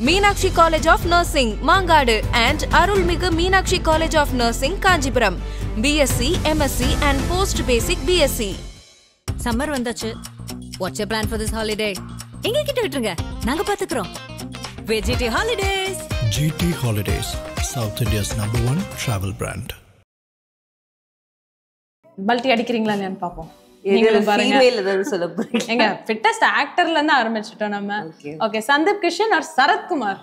Meenakshi College of Nursing, Mangadu and Arulmigu Meenakshi College of Nursing, Kanjipuram. BSc, MSc and Post Basic BSc. Summer vandachu. What's your plan for this holiday? Enga kitta vittrunga. Naanga paathukurom. GT Holidays. GT Holidays, South India's #1 travel brand. பல்டி அடிக்கிறீங்களா இல்லையான்னு பாப்போம். நீங்களும் பாருங்க. Female ஏதாவது சொல்ல போறீங்க. எங்க fittest ஆக்டர்ல இருந்து ஆரம்பிச்சிட்டோம் நம்ம. Okay, Sundeep Kishan or Sarathkumar.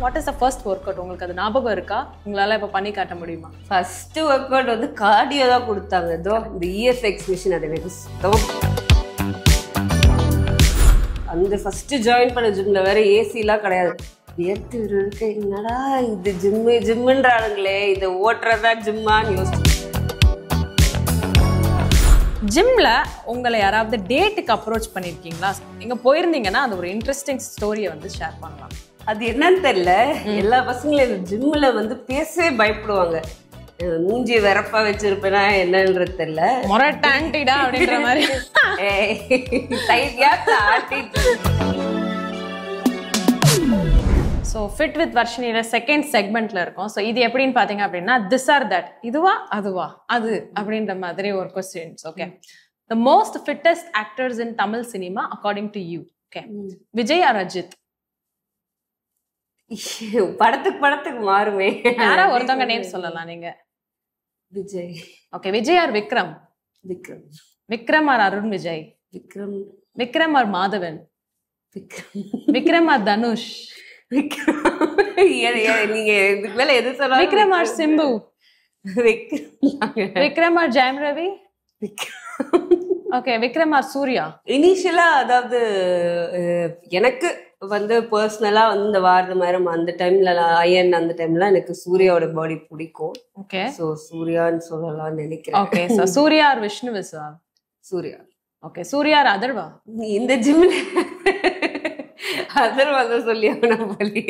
What is the first workout? உங்களுக்கு அது ஞாபகம் இருக்கா? உங்களால இப்ப பண்ணி காட்ட முடியுமா? ஃபர்ஸ்ட் வொர்க் அவுட் வந்து கார்டியோ தான் கொடுத்தாங்க. இதோ இந்த EFX மிஷின் அது எனக்கு அந்த ஃபர்ஸ்ட் ஜாயின் பண்ண ஜிம்ல வேற ஏசிலாம் கிடையாது. வியர்த்து இருக்கு. என்னடா இது ஜிம்முன்றானுங்களே, இதை ஓட்டுறதா ஜிம்மான்னு யோசிச்சு. ஜிம்ல உங்களை யாராவது டேட்டுக்கு அப்ரோச் பண்ணிருக்கீங்களா? நீங்க போயிருந்தீங்கன்னா அந்த ஒரு இன்ட்ரெஸ்டிங் ஸ்டோரியை வந்து ஷேர் பண்ணலாம். அது என்னன்னு தெரியல, எல்லா பசங்களும் ஜிம்ல வந்து பேசவே பயப்படுவாங்க. மூஞ்சி வெறப்பா வச்சிருப்பேனா என்னன்றது தெரியல. மொரட்டாண்டிடா அப்படின்ற மாதிரி. ஸோ ஃபிட் வித் வர்ஷினியில செகண்ட் செக்மெண்ட்ல இருக்கும். ஸோ இது எப்படின்னு பாத்தீங்க அப்படின்னா, திஸ் ஆர் தட், இதுவா அதுவா அது அப்படின்ற மாதிரி ஒரு questions. Okay, the most fittest actors in Tamil cinema according to you. Okay, Vijay or Ajith? படத்துக்கு மாறுமே, யாரா ஒருத்தவங்க நேம் சொல்லலாம் நீங்க. Vijay. Okay, Vijay or Vikram? Vikram or Arun Vijay? Vikram or Madhavan? Vikram or Dhanush? நீங்க இதுக்கு மேல எது சொல்ல? Vikram or Simbu? Vikram or Jayam Ravi? Okay, Vikram or Suriya? இனிஷியலா அதாவது எனக்கு வந்து பர்சனலா வந்து இந்த வார நேரம் அந்த டைம்ல அயன் அந்த டைம்ல எனக்கு சூர்யாவோட பாடி பிடிக்கும். ஓகே, சோ சூர்யான்னு சொல்லலாம்னு நினைக்கிறேன். Okay, so Suriya or Vishnu Vishal? Suriya. Okay, Suriya or Atharva? இந்த ஜிம்ல அதர்வா தான் சொல்லி ஆகணும் போலி.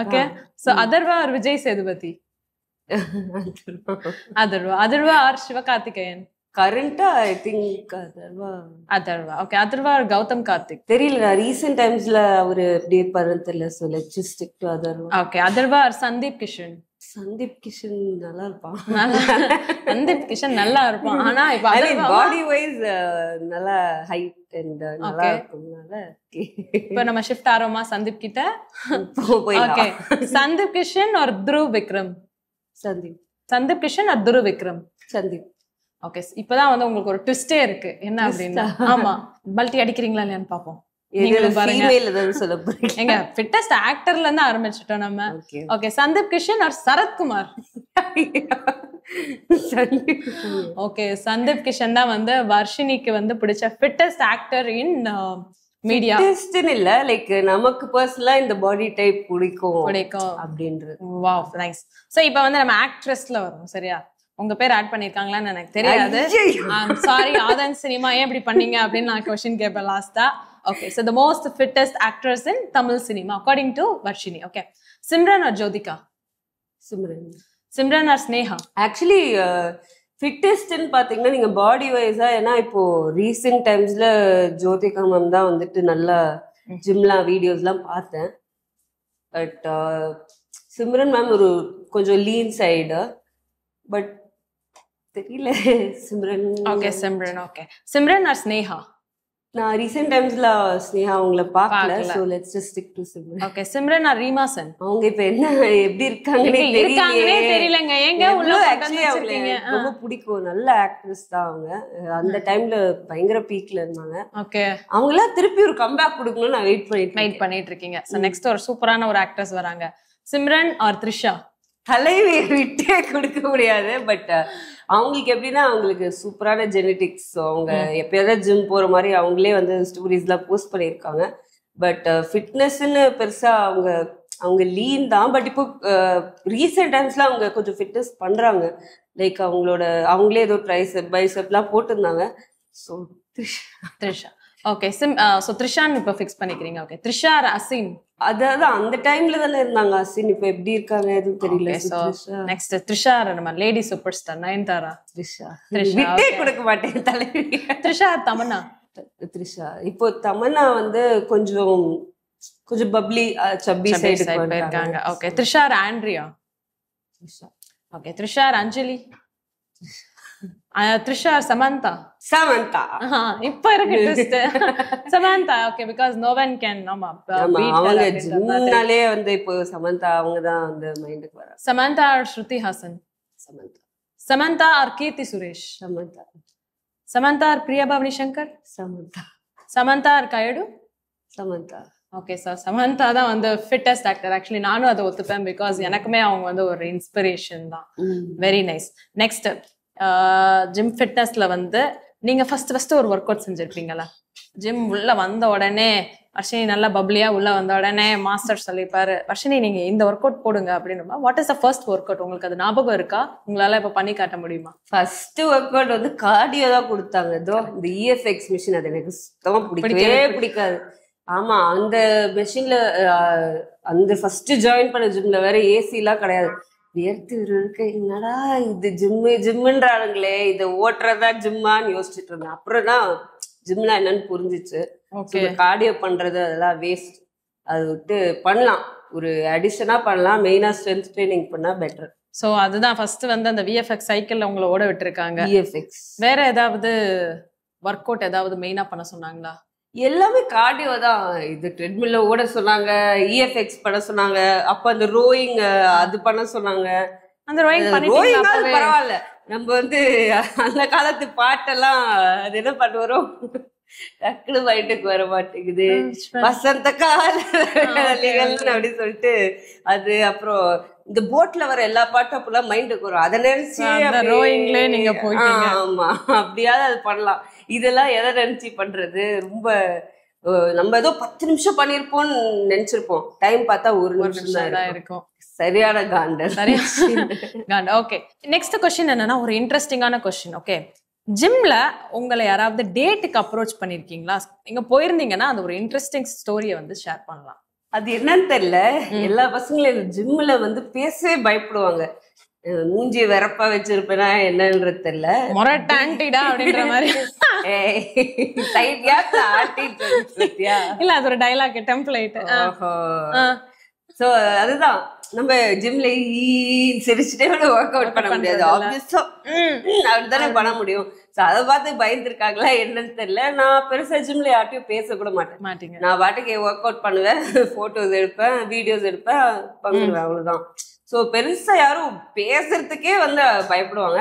Okay, so Atharva or Vijay Sethupathi? Atharva or Sivakarthikeyan? கரண்டா I think Atharva. Okay, Atharva or Gautham Karthik? தெரியல, நான் ரீசெண்ட் டைம்ஸ்ல அவரு எப்படி இருப்பாருன்னு தெரியல. So let's just stick to Atharva. Okay, Atharva or Sundeep Kishan? Sundeep Kishan நல்லா இருப்பான். சந்தீப் கிஷன் நல்லா இருப்பான். ஆனா இப்ப பாடி வைஸ் நல்லா ஹைட் அண்ட் நல்லா இருக்கும்னால இப்ப நம்ம ஷிஃப்ட் ஆறோமா சந்தீப் கிட்ட? Okay, Sundeep Kishan or Dhruv Vikram? Sundeep Kishan or Dhruv Vikram? Sundeep. Okay, இப்பதான் வந்து உங்களுக்கு ஒரு ட்விஸ்டே இருக்கு. என்ன அப்படின்னா, ஆமா, பல்டி அடிக்கிறீங்களா இல்லையான்னு பாப்போம். எங்க ஃபிட்டஸ்ட் ஆக்டர்ல இருந்து ஆரம்பிச்சிட்டோம் நம்ம. Okay, Sundeep Kishan or Sarathkumar? Okay, Sundeep Kishan தான் வந்து வர்ஷினிக்கு வந்து பிடிச்ச ஃபிட்டஸ்ட் ஆக்டர் இன் மீடியா. இல்ல, லைக் நமக்கு பர்சனலா இந்த பாடி டைப் பிடிக்கும் அப்படின்றது. Wow, nice. சோ இப்போ வந்து நம்ம ஆக்ட்ரஸ்ல வரோம். சரியா? உங்க பேர் ஆட் பண்ணிருக்காங்களான்னு எனக்கு தெரியாது. சாரி, ஆதன் சினிமா ஏன் இப்படி பண்ணீங்க அப்படின்னு நான் क्वेश्चन கேட்பேன் லாஸ்டா. Okay, so the most fittest actors in Tamil cinema according to Varshini. Okay, Simran or Jyotika? Simran or Sneha? Actually fittest ன்னு பாத்தீங்கன்னா நீங்க பாடி வைஸா, ஏன்னா இப்போ ரீசெண்ட் டைம்ஸ்ல ஜோதிகா மேம் தான் வந்துட்டு நல்லா ஜிம்லாம் வீடியோஸ்லாம் பார்த்தேன். பட் சிம்ரன் மேம் ஒரு கொஞ்சம் லீன் சைடு. பட் தெரியல Simran. Okay, Simran. Okay, Simran or Sneha? நான் ரீசெண்ட் டைம்ஸ்ல ஸ்னேஹா அவங்கள பார்க்கல. So let's just stick to Simran. Okay, Simran or Reema Sen? அவங்க இப்ப என்ன எப்படி இருக்காங்கன்னே தெரியலங்க. ஏங்க உள்ள ஆக்சுவலி ரொம்ப பிடிக்கும். நல்ல ஆக்ட்ரஸ் தான் அவங்க. அந்த டைம்ல பயங்கர பீக்ல இருந்தாங்க. ஓகே, அவங்கள திருப்பி ஒரு கம்பேக் கொடுக்கணும்னு நான் வெயிட் பண்ணிட்டு இருக்கீங்க. சோ நெக்ஸ்ட் ஒரு சூப்பரான ஒரு ஆக்ட்ரஸ் வராங்க. சிம்ரன் ஆர் த்ரிஷா? தலைவியை விட்டே கொடுக்க முடியாது. பட் அவங்களுக்கு எப்படின்னா அவங்களுக்கு சூப்பரான ஜெனட்டிக்ஸ். அவங்க எப்பயாவது ஜிம் போற மாதிரி அவங்களே வந்து ஸ்டோரிஸ்லாம் போஸ்ட் பண்ணியிருக்காங்க. பட் ஃபிட்னஸ்ன்னு பெருசா அவங்க லீன் தான். பட் இப்போ ரீசெண்ட் டைம்ஸ்ல அவங்க கொஞ்சம் ஃபிட்னஸ் பண்றாங்க. லைக் அவங்களே ஏதோ ட்ரைசெப் பைசெப்லாம் போட்டிருந்தாங்க. ஸோ த்ரிஷா. ஓகே, சோ த்ரிஷான்னு இப்போ ஃபிக்ஸ் பண்ணிக்கிறீங்க. Okay, Trisha or Asin? அதாவது அந்த டைம்ல தானே இருந்தாங்க அசின். இப்ப எப்படி இருக்காங்க எதுவும் தெரியல. நெக்ஸ்ட் த்ரிஷா நம்ம lady super star Nayanthara? Trisha விட்டே கொடுக்க மாட்டேன் தலைவி. த்ரிஷா தமன்னா? த்ரிஷா. இப்போ தமன்னா வந்து கொஞ்சம் பப்ளி சப்பி சைடு போயிருக்காங்க. ஓகே. த்ரிஷா ஆண்ட்ரியா? த்ரிஷா. ஓகே. த்ரிஷா அஞ்சலி? த்ரிஷா சமந்தா? இப்ப இருக்கு twist. Samantha. Okay, because no one can அவங்க ஜிம்னாலே வந்து இப்போ சமந்தா அவங்க தான் வந்து மைண்டுக்கு வர. Samantha or Shruti Haasan? Samantha. Samantha or Keerthy Suresh? Samantha. Samantha or Priya Bhavani Shankar? Samantha. Samantha or Kayadu? Samantha. Okay sir, Samantha தான் வந்து ஃபிட்டஸ்ட் ஆக்டர். ஆக்சுவலி நானும் அதை ஒத்துப்பேன், பிகாஸ் எனக்குமே அவங்க வந்து ஒரு இன்ஸ்பிரேஷன் தான். Very nice. நெக்ஸ்ட், ஜிம் ஃபிட்னஸ்ல வந்து நீங்க ஃபர்ஸ்ட் ஒரு ஒர்க் அவுட் செஞ்சிருப்பீங்களா? ஜிம் உள்ள வந்த உடனே வர்ஷினி நல்லா பப்ளியா உள்ள வந்த உடனே மாஸ்டர் சொல்லிப்பாரு, வர்ஷினி நீங்க இந்த ஒர்க் அவுட் போடுங்க அப்படின்னு. What is the first work out? உங்களுக்கு அது ஞாபகம் இருக்கா? உங்களால இப்ப பண்ணி காட்ட முடியுமா? ஃபர்ஸ்ட் ஒர்க் அவுட் வந்து கார்டியோ தான் கொடுத்தாங்க. இதோ இந்த இஎஃப்எக்ஸ் மிஷின், அது எனக்கு சுத்தமா பிடிக்காது. ஆமா, அந்த மெஷின்ல அந்த ஃபர்ஸ்ட் ஜாயின் பண்ண ஜிம்ல வேற ஏசி எல்லாம் கிடையாது. வேர்த்து இருக்க, என்னடா இது ஜிம்முன்றாளுங்களே, இதை ஓட்டுறதா ஜிம்மான்னு யோசிச்சுட்டு இருந்தேன். அப்புறம் தான் ஜிம்னா என்னன்னு புரிஞ்சிச்சு. கார்டியோ பண்றது அதெல்லாம் வேஸ்ட், அது விட்டு பண்ணலாம், ஒரு அடிஷனா பண்ணலாம். மெயினா ஸ்ட்ரென்த் ட்ரைனிங் பண்ணா பெட்டர். சோ அதுதான் ஃபர்ஸ்ட் வந்து அந்த விஎஃப்எக்ஸ் சைக்கிள்ல உங்களை ஓட விட்டுருக்காங்க. விஎஃப்எக்ஸ் வேற ஏதாவது ஒர்க் அவுட் ஏதாவது மெயினா பண்ண சொன்னாங்களா? எல்லாமே கார்டியோ தான். இது ட்ரெட்மில்ல ஓட சொன்னாங்க, இஎஃப்எக்ஸ் பண்ண சொன்னாங்க, அப்ப அந்த ரோயிங் அது பண்ண சொன்னாங்க. அந்த ரோயிங் பரவாயில்ல, நம்ம வந்து அந்த காலத்து பாட்டெல்லாம் அது என்ன பண்ணுவோம், டக்குனு மைண்டுக்கு வர மாட்டேங்குது. வசந்த காலிகள் அப்படின்னு சொல்லிட்டு அது. அப்புறம் இந்த போட்ல வர எல்லா பாட்டும் அப்பெல்லாம் மைண்டுக்கு வரும், அதை நினைச்சு நீங்க போயிட்டீங்க. ஆமா, அப்படியாவது அது பண்ணலாம். இதெல்லாம் எதை நினைச்சு பண்றது? ரொம்ப நம்ம ஏதோ 10 நிமிஷம் பண்ணிருப்போம்னு நினைச்சிருப்போம், டைம் பார்த்தா 1 நிமிஷம் தான் இருக்கும். சரியான காண்டர். ஓகே, நெக்ஸ்ட் क्वेश्चन என்னன்னா ஒரு இன்ட்ரெஸ்டிங்கான क्वेश्चन. ஓகே, ஜிம்ல உங்களை யாராவது டேட்டுக்கு அப்ரோச் பண்ணிருக்கீங்களா? நீங்க போயிருந்தீங்கன்னா அந்த ஒரு இன்ட்ரெஸ்டிங் ஸ்டோரியை வந்து ஷேர் பண்ணலாம். அது என்னன்னு தெரியல, எல்லா பசங்களும் ஜிம்ல வந்து பேசவே பயப்படுவாங்க. மூஞ்சி வெறப்பா வச்சிருப்பேனா என்னன்றது தெரியல, மொரட்டாண்டிடா அப்படின்ற மாதிரி. இல்ல, அது ஒரு டயலாக் டெம்ப்ளேட். சோ அதுதான், நம்ம ஜிம்ல சிரிச்சுட்டே ஒர்க் அவுட் பண்ண முடியாது, ஆப்வியஸா அப்படித்தானே பண்ண முடியும். அதை பார்த்து பயந்துருக்காங்களா என்னன்னு தெரியல. நான் பெருசா ஜிம்ல யார்ட்டையும் பேசக்கூட மாட்டேன். நான் பாட்டுக்கு ஒர்க் அவுட் பண்ணுவேன், போட்டோஸ் எடுப்பேன், வீடியோஸ் எடுப்பேன், பண்ணுவேன், அவ்வளவுதான். சோ பெருசா யாரும் பேசுறதுக்கே வந்து பயப்படுவாங்க.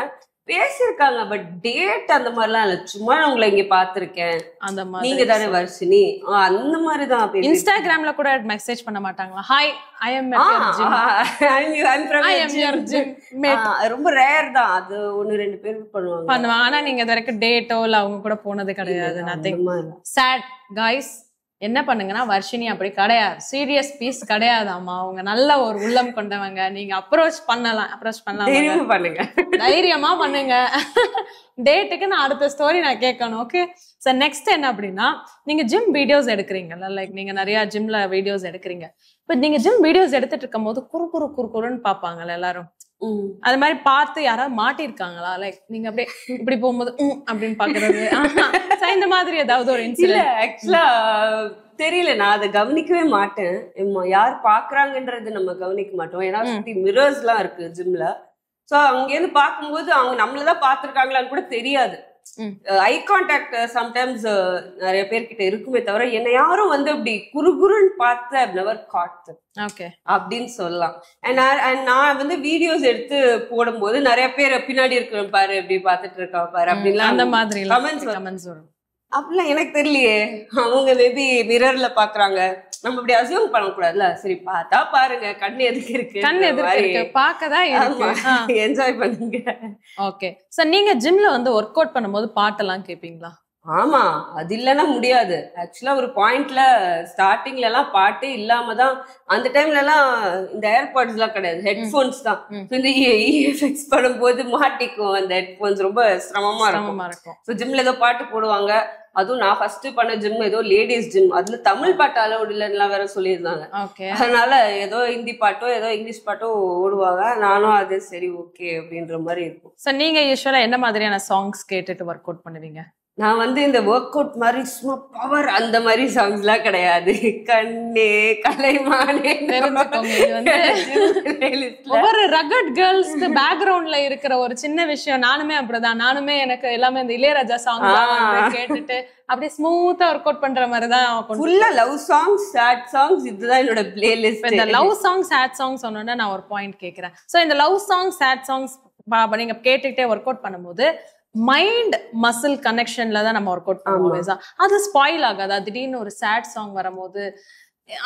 பேசிருக்காங்க, பட் டேட் அந்த மாதிரிலாம் இல்ல. சும்மா உங்களை இங்க பாத்திருக்கேன், அந்த மாதிரி நீங்க தானே வர்ஷினி, அந்த மாதிரிதான். இன்ஸ்டாகிராம்ல கூட மெசேஜ் பண்ண மாட்டாங்களா? Hi, I am your gym mate. ரொம்ப ரேர் தான், அது 1-2 பேர் பண்ணுவாங்க. ஆனா நீங்க இது வரைக்கும் டேட்டோ இல்ல அவங்க கூட போனது கிடையாது. நதிங். சேட் கைஸ், என்ன பண்ணுங்கன்னா வர்ஷினி அப்படி கிடையாது, சீரியஸ் பீஸ் கிடையாதாமா. அவங்க நல்ல ஒரு உள்ளம் கொண்டவங்க. நீங்க அப்ரோச் பண்ணலாம், தைரியமா பண்ணுங்க. டேட்டுக்கு நான் அடுத்த ஸ்டோரி நான் கேட்கணும். ஓகே சார், நெக்ஸ்ட் என்ன அப்படின்னா, நீங்க ஜிம் வீடியோஸ் எடுக்கிறீங்கல்ல, லைக் நீங்க நிறைய ஜிம்ல வீடியோஸ் எடுக்கிறீங்க. பட் நீங்க ஜிம் வீடியோஸ் எடுத்துட்டு இருக்கும் போது குறுன்னு பாப்பாங்கல்ல எல்லாரும், அது மாதிரி பார்த்து யாராவது மாட்டிருக்காங்களா? லைக் நீங்க அப்படியே இப்படி போகும்போது அப்படின்னு பாக்குறது, இந்த மாதிரி ஏதாவது ஒரு இன்சிடென்ட்? ஆக்சுவலா தெரியல, நான் அதை கவனிக்கவே மாட்டேன். யார் பாக்குறாங்கன்றது நம்ம கவனிக்க மாட்டோம். ஏன்னா சுத்தி மிரர்ஸ் எல்லாம் இருக்கு ஜிம்ல. சோ அங்க இருந்து பாக்கும்போது அவங்க நம்மளதான் பாத்துருக்காங்களான்னு கூட தெரியாது. ஐ கான்டாக்ட் சம்டைம்ஸ் நிறைய பேர்கிட்ட இருக்குமே தவிர, என்ன யாரும் வந்து அப்படி குறுகுறுன்னு பார்த்து I've never caught them அப்படின்னு சொல்லலாம். நான் வந்து வீடியோஸ் எடுத்து போடும்போது நிறைய பேர் பின்னாடி இருக்கிற பாரு, எப்படி பாத்துட்டு இருக்கா பாரு அப்படின்லாம் அந்த மாதிரி கமெண்ட்ஸ் வரும். அப்படிலாம் எனக்கு தெரியலையே, அவங்க மேபி மிரர்ல பாக்குறாங்க, நம்ம இப்படி அசியூம் பண்ணக்கூடாதுல்ல. சரி, பார்த்தா பாருங்க, கண்ணு எதுக்கு இருக்கு, பாக்கதான் இருக்கு, என்ஜாய் பண்ணுங்க. ஓகே சார், நீங்க ஜிம்ல வந்து ஒர்க் அவுட் பண்ணும்போது பாட்டெல்லாம் கேப்பீங்களா? ஆமா, அது இல்லைன்னா முடியாது. ஆக்சுவலா ஒரு பாயிண்ட்ல ஸ்டார்டிங்ல எல்லாம் பாட்டே இல்லாம தான், அந்த டைம்ல எல்லாம் இந்த ஏர்பாட்ஸ் எல்லாம் கிடையாது, ஹெட்போன்ஸ் தான். இந்த இஎஃப்எக்ஸ் பண்ணும்போது மாட்டிக்கும் அந்த ஹெட்போன்ஸ், ரொம்ப சிரமமா இருக்கும். ஸோ ஜிம்ல ஏதோ பாட்டு போடுவாங்க. அதுவும் நான் ஃபர்ஸ்ட் பண்ண ஜிம் ஏதோ லேடிஸ் ஜிம், அதுல தமிழ் பாட்டு அலோடு இல்லைன்னா வேற சொல்லியிருந்தாங்க. அதனால ஏதோ ஹிந்தி பாட்டோ ஏதோ இங்கிலீஷ் பாட்டோ ஓடுவாங்க. நானும் அது சரி ஓகே அப்படின்ற மாதிரி இருக்கும். ஸோ நீங்க யூஸ்வலா என்ன மாதிரியான சாங்ஸ் கேட்டுட்டு ஒர்க் அவுட் பண்ணுவீங்க? நான் வந்து இந்த ஒர்க் அவுட் மாதிரி சும்மா பவர் அந்த மாதிரி சாங்ஸ்லாம் கிடையாது. கண்ணே கலைமானே ஒவ்வொரு ரகட் கேர்ள்ஸ்க்கு பேக்ரவுண்ட்ல இருக்கிற ஒரு சின்ன விஷயம். நானுமே அப்படிதான். நானுமே எனக்கு எல்லாமே இந்த இளையராஜா சாங் கேட்டுட்டு அப்படியே ஸ்மூத்தா ஒர்க் அவுட் பண்ற மாதிரி தான். ஃபுல்லா லவ் சாங்ஸ், சேட் சாங்ஸ், இதுதான் என்னோட பிளேலிஸ்ட். இந்த லவ் சாங், சேட் சாங் சொன்னோன்னா நான் ஒரு பாயிண்ட் கேட்கிறேன். சோ இந்த லவ் சாங், சேட் சாங்ஸ் நீங்க கேட்டுக்கிட்டே ஒர்க் அவுட் பண்ணும்போது மைண்ட் மசில் கனெக்ஷன்ல தான் நம்ம ஒர்க் அவுட் பண்ணுவோம். அது ஸ்பாயில் ஆகாதா? திடீர்னு ஒரு சேட் சாங் வரும்போது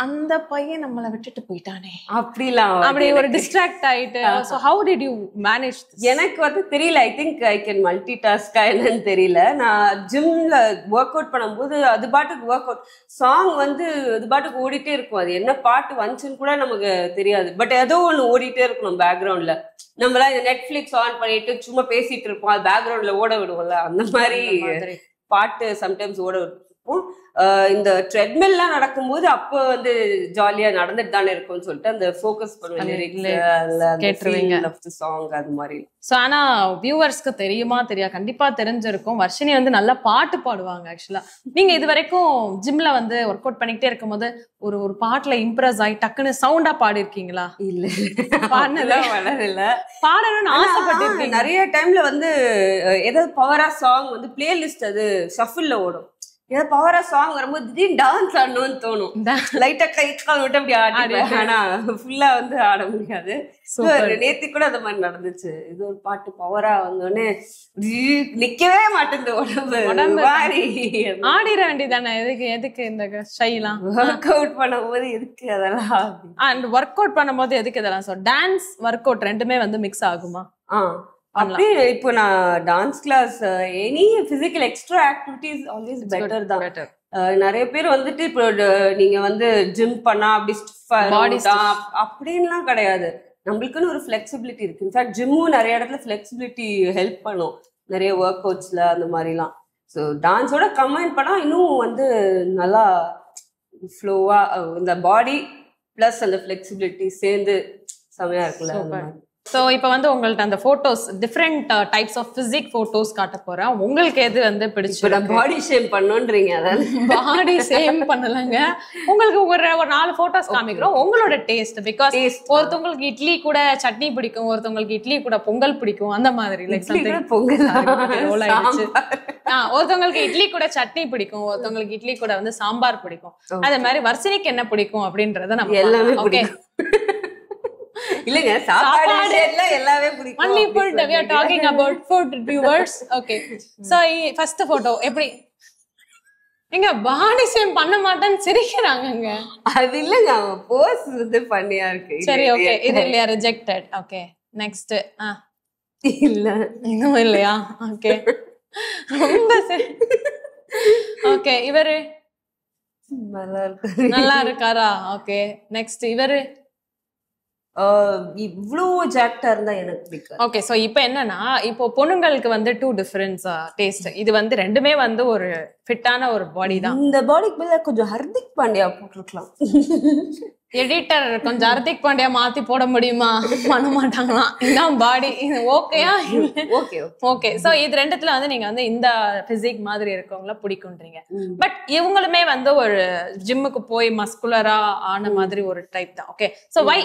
அந்த பையன் நம்மளை விட்டுட்டு போயிட்டானே அப்படிலாம் அப்படி ஒரு டிஸ்ட்ராக்ட் ஆயிட்டு. so how did you manage this? எனக்கு வந்து தெரியல. I think I can multi டாஸ்கா என்னன்னு தெரியல. நான் ஜிம்ல ஒர்க் அவுட் பண்ணும்போது அது பாட்டுக்கு ஒர்க் அவுட் சாங் வந்து அது பாட்டுக்கு ஓடிட்டே இருக்கும். அது என்ன பாட்டு வந்துச்சுன்னு கூட நமக்கு தெரியாது. பட் ஏதோ ஒண்ணு ஓடிட்டே இருக்கணும் பேக்ரவுண்ட்ல. நம்மளாம் இந்த நெட்ஃபிளிக்ஸ் ஆன் பண்ணிட்டு சும்மா பேசிட்டு இருப்போம், அது பேக்ரவுண்ட்ல ஓட விடுவோம்ல, அந்த மாதிரி பாட்டு சம்டைம்ஸ் ஓட விடுவோம். இந்த ட்ரெட்மில்லாம் நடக்கும்போது அப்போ வந்து ஜாலியா நடந்துட்டு தானே இருக்கும்னு சொல்லிட்டு அந்த ஃபோக்கஸ் பண்ணுவேன் சாங் அது மாதிரி. ஸோ ஆனா வியூவர்ஸ்க்கு தெரியுமா தெரியா? கண்டிப்பா தெரிஞ்சிருக்கும். வர்ஷினி வந்து நல்லா பாட்டு பாடுவாங்க. ஆக்சுவலா நீங்க இது வரைக்கும் ஜிம்ல வந்து ஒர்க் அவுட் பண்ணிக்கிட்டே இருக்கும் போது ஒரு பாட்டுல இம்ப்ரெஸ் ஆகி டக்குன்னு சவுண்டா பாடி இருக்கீங்களா? இல்ல, பாடல பாடணும்னு ஆசைப்பட்டு நிறைய டைம்ல வந்து ஏதாவது பவரா சாங் வந்து பிளேலிஸ்ட் அது ஷஃபிள்ல ஓடும். ஏதாவது பவரா சாங் வரும்போது திடீர்னு டான்ஸ் ஆடணும்னு தோணும். லைட்டா கை கால் விட்டு அப்படி ஆடுவேன். ஆனா ஃபுல்லா வந்து ஆட முடியாது. நேத்து கூட அந்த மாதிரி நடந்துச்சு. இது ஒரு பாட்டு பவரா வந்தோடனே நிக்கவே மாட்டேங்குது உடம்பு மாறி ஆடிட வேண்டியதானே. எதுக்கு இந்த ஷைலாம்? ஒர்க் அவுட் பண்ணும்போது எதுக்கு அதெல்லாம்? அண்ட் ஒர்க் அவுட் பண்ணும்போது எதுக்கு இதெல்லாம்? ஸோ டான்ஸ், ஒர்க் அவுட் ரெண்டுமே வந்து மிக்ஸ் ஆகுமா? அப்படியே இப்போ நான் dance class, any physical extra activities always better தான். நிறைய பேர் வந்துட்டு இப்போ நீங்க வந்து ஜிம் பண்ணா அப்படி அப்படின்லாம் கிடையாது. நம்மளுக்குன்னு ஒரு ஃபிளெக்சிபிலிட்டி இருக்கு. இன்ஃபேக்ட் ஜிம்மும் நிறைய இடத்துல ஃபிளெக்சிபிலிட்டி ஹெல்ப் பண்ணும் நிறைய ஒர்க் அவுட்ஸ்ல அந்த மாதிரிலாம். ஸோ டான்ஸோட கம்பைன் பண்ணா இன்னும் வந்து நல்லா ஃப்ளோவா இந்த பாடி பிளஸ் அந்த ஃபிளெக்சிபிலிட்டி சேர்ந்து செமையா இருக்குல்ல. ஸோ இப்போ வந்து உங்கள்ட்ட அந்த photos different types of physique photos காட்ட போறேன். உங்களுக்கு எது வந்து பிடிச்சு? பாடி ஷேம் பண்ணுன்றீங்க. அதாவது பாடி ஷேம் பண்ணலங்க. உங்களுக்கு ஒரு 4 போட்டோஸ் காமிக்கிறோம். உங்களோட டேஸ்ட். பிகாஸ் ஒருத்தவங்களுக்கு இட்லி கூட சட்னி பிடிக்கும், ஒருத்தவங்களுக்கு இட்லி கூட பொங்கல் பிடிக்கும், அந்த மாதிரி. பொங்கல் ஒருத்தவங்களுக்கு இட்லி கூட சட்னி பிடிக்கும், ஒருத்தவங்களுக்கு இட்லி கூட வந்து சாம்பார் பிடிக்கும். அதே மாதிரி வர்ஷினிக்கு என்ன பிடிக்கும் அப்படின்றத நம்ம எல்லாமே பிடிக்கும். இல்லங்க, சாப்பாடு எல்லாமே பிடிக்கும். only food we are talking about food viewers. okay so first photo எப்படி எங்க பாடி ஷேம் பண்ண மாட்டேன்னு சிரிக்கிறாங்கங்க. அது இல்லங்க, போஸ் வந்து பண்ணியா இருக்கு. சரி, ஓகே, இது இல்லையா? ரிஜெக்டட். Okay, next. இல்ல இன்னும் இல்லையா? ஓகே, ரொம்ப ஓகே. இவரு நல்லா இருக்காரா? Okay, next. இவரு இவ்ளோ ஜாக்டா இருந்தா எனக்கு பிடிக்கும். ஓகே, சோ இப்போ என்னன்னா, இப்போ பொண்ணுங்களுக்கு வந்து 2 டிஃபரன்ஸ் டேஸ்ட். இது வந்து ரெண்டுமே வந்து ஒரு ஃபிட்டான ஒரு பாடி தான். இந்த பாடிக்கு மேல கொஞ்சம் ஹர்திக் பாண்டியா போட்டுருக்கலாம். எடிட்டர் கொஞ்சம் ஹர்திக் பாண்டியா மாத்தி போட முடியுமா? பண்ண மாட்டாங்களாம். இதான் பாடி. ஓகேயா? Okay okay. சோ இது ரெண்டுத்துல வந்து நீங்க வந்து இந்த பிசிக் மாதிரி இருக்கவங்கள பிடிக்கும்ன்றீங்க. பட் இவங்களுமே வந்து ஒரு ஜிம்முக்கு போய் மஸ்குலரா ஆன மாதிரி ஒரு டைப் தான். ஓகே, சோ வை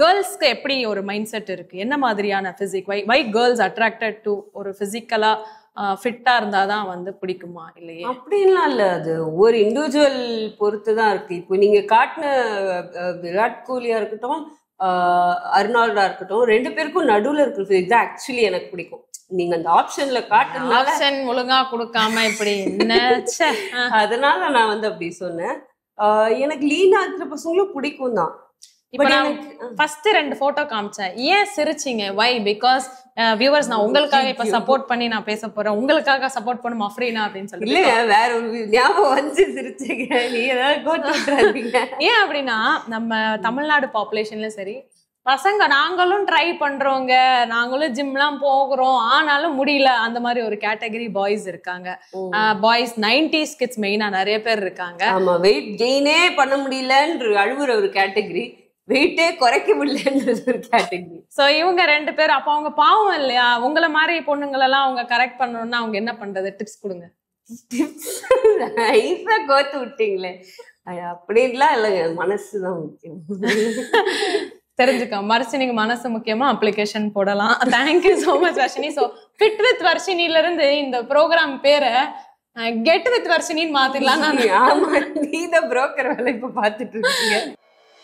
கேர்ள்ஸ்க்கு எப்படி ஒரு மைண்ட் செட் இருக்கு? என்ன மாதிரியான physique? Why girls attracted to ஒரு பிசிக்கலா ஃபிட்டா இருந்தாதான் வந்து பிடிக்குமா? இல்லையே, அப்படின்லாம் இல்ல. அது ஒரு இண்டிவிஜுவல் பொறுத்து தான் இருக்கு. இப்போ நீங்க காட்டின விராட் கோலியா இருக்கட்டும், அர்னால்டா இருக்கட்டும், 2 பேருக்கும் நடுவுல இருக்கிற பிசிக் தான் ஆக்சுவலி எனக்கு பிடிக்கும். நீங்க அந்த ஆப்ஷன்ல காட்டுனால ஆப்ஷன் ஒழுங்கா கொடுக்காம இப்படி அதனால நான் வந்து அப்படி சொன்னேன். எனக்கு லீனா இருக்கிற பசங்களும் பிடிக்கும் தான். இப்ப நான் ஃபர்ஸ்ட் 2 போட்டோ காமிச்சேன். ஏன் சிரிச்சீங்க? வை? பிகாஸ் வியூவர்ஸ், நான் உங்களுக்காக இப்ப சப்போர்ட் பண்ணி நான் பேச போறேன். உங்களுக்காக சப்போர்ட் பண்ணுமா அஃப்ரீனா அப்படின்னு சொல்லி. இல்ல, வேற ஒரு ஞாபகம் வந்து சிரிச்சீங்க. நீ ஏதாவது கோட்டுறாதீங்க. ஏன் அப்படின்னா, நம்ம தமிழ்நாடு பாப்புலேஷன்ல சரி, பசங்க நாங்களும் ட்ரை பண்றோங்க, நாங்களும் ஜிம்லாம் போகிறோம், ஆனாலும் முடியல, அந்த மாதிரி ஒரு கேட்டகரி பாய்ஸ் இருக்காங்க. பாய்ஸ் 90s கிட்ஸ் மெயினா நிறைய பேர் இருக்காங்க. ஆமா, வெயிட் கெயினே பண்ண முடியலன்ற அழுவுற ஒரு கேட்டகரி, வெயிட்டே குறைக்க முடியலன்றது ஒரு கேட்டகரி. சோ இவங்க 2 பேர் அப்ப அவங்க பாவம் இல்லையா? உங்களை மாதிரி பொண்ணுங்களெல்லாம் அவங்க கரெக்ட் பண்ணணும்னா அவங்க என்ன பண்றது? டிப்ஸ் கொடுங்க. நைஸா கோத்து விட்டீங்களே. அப்படின்லாம் இல்லைங்க, மனசுதான் முக்கியம். தெரிஞ்சுக்கோம். வர்ஷினிக்கு மனசு முக்கியமா, அப்ளிகேஷன் போடலாம். Thank you so much Varshini. So fit with வர்ஷினில இருந்து இந்த ப்ரோக்ராம் பேரை கெட் வித் வர்ஷினின்னு மாத்திடலாம். ஆமா, நீ தான் புரோக்கர் வேலை இப்ப பாத்துட்டு இருக்கீங்க.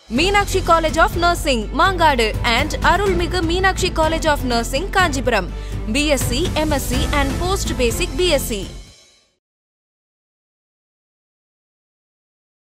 Meenakshi College of Nursing, Mangadu and Arulmigu Meenakshi College of Nursing, Kanchipuram. BSc, MSc and Post Basic BSc.